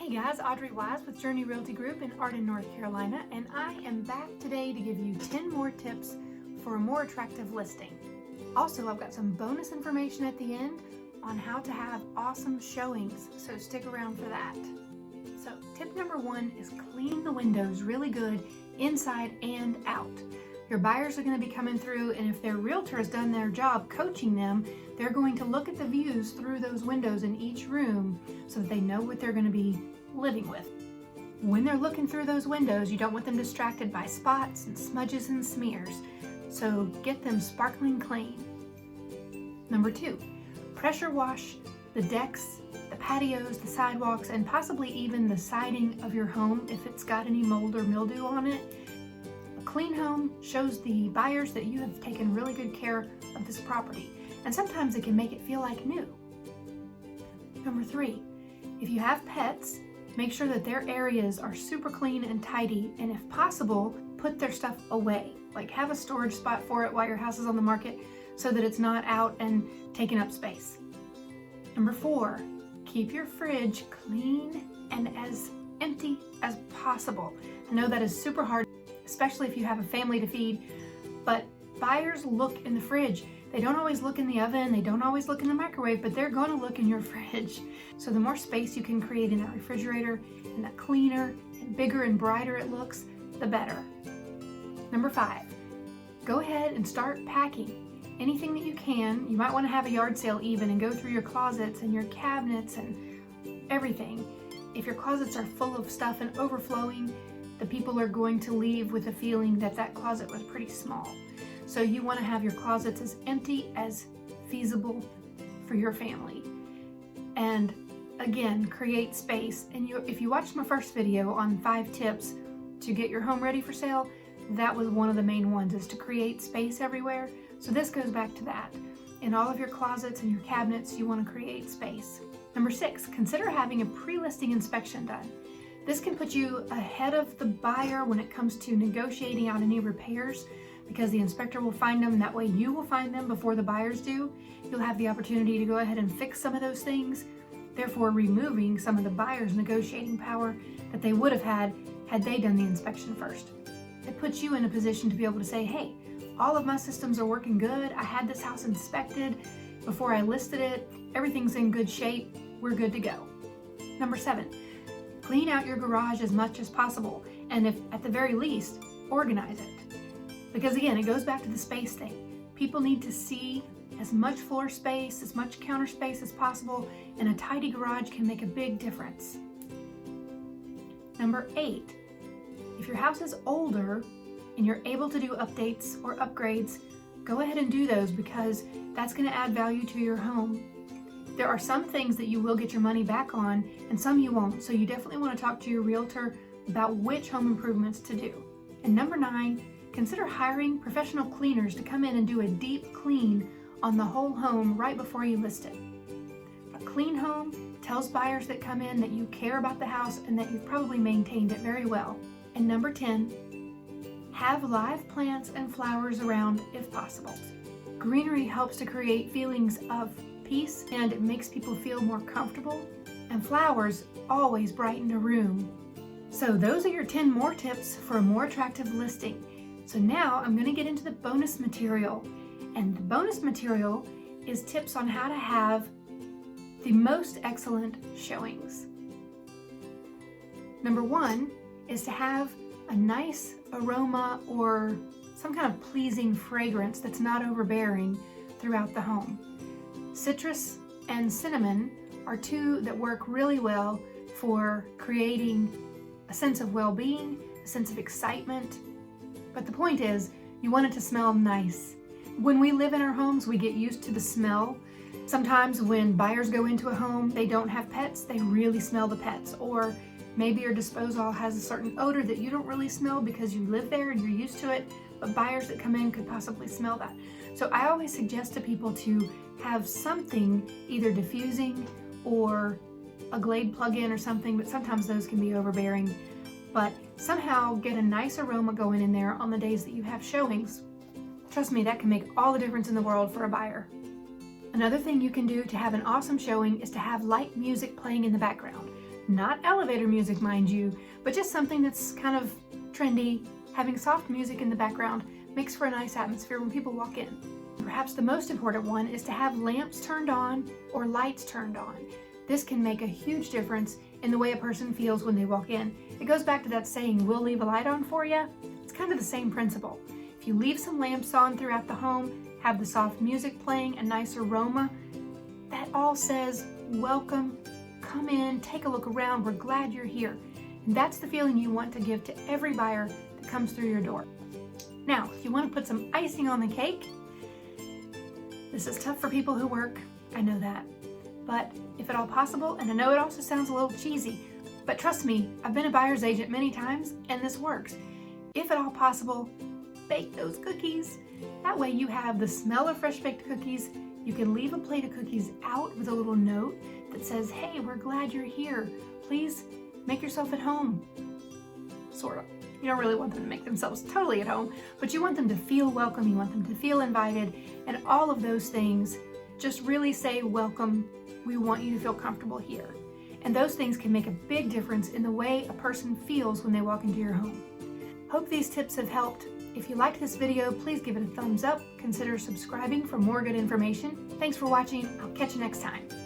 Hey guys, Audrey with Journey Realty Group in Arden, North Carolina, and I am back today to give you 10 more tips for a more attractive listing. Also, I've got some bonus information at the end on how to have awesome showings, so stick around for that. So tip number 1 is clean the windows really good inside and out. Your buyers are going to be coming through, and if their realtor has done their job coaching them, they're going to look at the views through those windows in each room so that they know what they're going to be living with. When they're looking through those windows, you don't want them distracted by spots and smudges and smears, so get them sparkling clean. Number 2, pressure wash the decks, the patios, the sidewalks, and possibly even the siding of your home if it's got any mold or mildew on it. A clean home shows the buyers that you have taken really good care of this property, and sometimes it can make it feel like new. Number 3, if you have pets, make sure that their areas are super clean and tidy, and if possible, put their stuff away. Like have a storage spot for it while your house is on the market so that it's not out and taking up space. Number 4, keep your fridge clean and as empty as possible. I know that is super hard, especially if you have a family to feed, but buyers look in the fridge. They don't always look in the oven, they don't always look in the microwave, but they're going to look in your fridge. So the more space you can create in that refrigerator, and the cleaner and bigger and brighter it looks, the better. Number 5, go ahead and start packing. Anything that you can. You might want to have a yard sale even and go through your closets and your cabinets and everything. If your closets are full of stuff and overflowing, the people are going to leave with a feeling that that closet was pretty small. So you want to have your closets as empty as feasible for your family. And again, create space. And if you watched my first video on 5 tips to get your home ready for sale, that was one of the main ones, is to create space everywhere. So this goes back to that. In all of your closets and your cabinets, you want to create space. Number 6, consider having a pre-listing inspection done. This can put you ahead of the buyer when it comes to negotiating out any repairs, because the inspector will find them. That way you will find them before the buyers do. You'll have the opportunity to go ahead and fix some of those things, therefore removing some of the buyer's negotiating power that they would have had they done the inspection first. It puts you in a position to be able to say, hey, all of my systems are working good. I had this house inspected before I listed it. Everything's in good shape. We're good to go. Number 7, clean out your garage as much as possible, and if at the very least, organize it. Because again, it goes back to the space thing. People need to see as much floor space, as much counter space as possible, and a tidy garage can make a big difference. Number 8, if your house is older and you're able to do updates or upgrades, go ahead and do those, because that's going to add value to your home. There are some things that you will get your money back on and some you won't, so you definitely want to talk to your realtor about which home improvements to do. And number 9, consider hiring professional cleaners to come in and do a deep clean on the whole home right before you list it. A clean home tells buyers that come in that you care about the house and that you've probably maintained it very well. And number 10, have live plants and flowers around if possible. Greenery helps to create feelings of peace, and it makes people feel more comfortable, and flowers always brighten a room. So those are your 10 more tips for a more attractive listing. So now I'm going to get into the bonus material, and the bonus material is tips on how to have the most excellent showings. Number 1 is to have a nice aroma or some kind of pleasing fragrance that's not overbearing throughout the home. Citrus and cinnamon are 2 that work really well for creating a sense of well-being, a sense of excitement. But the point is, you want it to smell nice. When we live in our homes, we get used to the smell. Sometimes when buyers go into a home, they don't have pets, they really smell the pets. Or maybe your disposal has a certain odor that you don't really smell because you live there and you're used to it, but buyers that come in could possibly smell that. So I always suggest to people to have something, either diffusing or a Glade plug-in or something, but sometimes those can be overbearing. But somehow get a nice aroma going in there on the days that you have showings. Trust me, that can make all the difference in the world for a buyer. Another thing you can do to have an awesome showing is to have light music playing in the background. Not elevator music, mind you, but just something that's kind of trendy. Having soft music in the background makes for a nice atmosphere when people walk in. Perhaps the most important one is to have lamps turned on or lights turned on. This can make a huge difference in the way a person feels when they walk in. It goes back to that saying, we'll leave a light on for you. It's kind of the same principle. If you leave some lamps on throughout the home, have the soft music playing, a nice aroma, that all says, welcome, come in, take a look around, we're glad you're here. And that's the feeling you want to give to every buyer that comes through your door. Now, if you want to put some icing on the cake, this is tough for people who work, I know that. But if at all possible, and I know it also sounds a little cheesy, but trust me, I've been a buyer's agent many times and this works. If at all possible, bake those cookies. That way you have the smell of fresh baked cookies. You can leave a plate of cookies out with a little note that says, hey, we're glad you're here. Please make yourself at home. Sort of. You don't really want them to make themselves totally at home, but you want them to feel welcome, you want them to feel invited, and all of those things just really say welcome. We want you to feel comfortable here. And those things can make a big difference in the way a person feels when they walk into your home. Hope these tips have helped. If you liked this video, please give it a thumbs up. Consider subscribing for more good information. Thanks for watching. I'll catch you next time.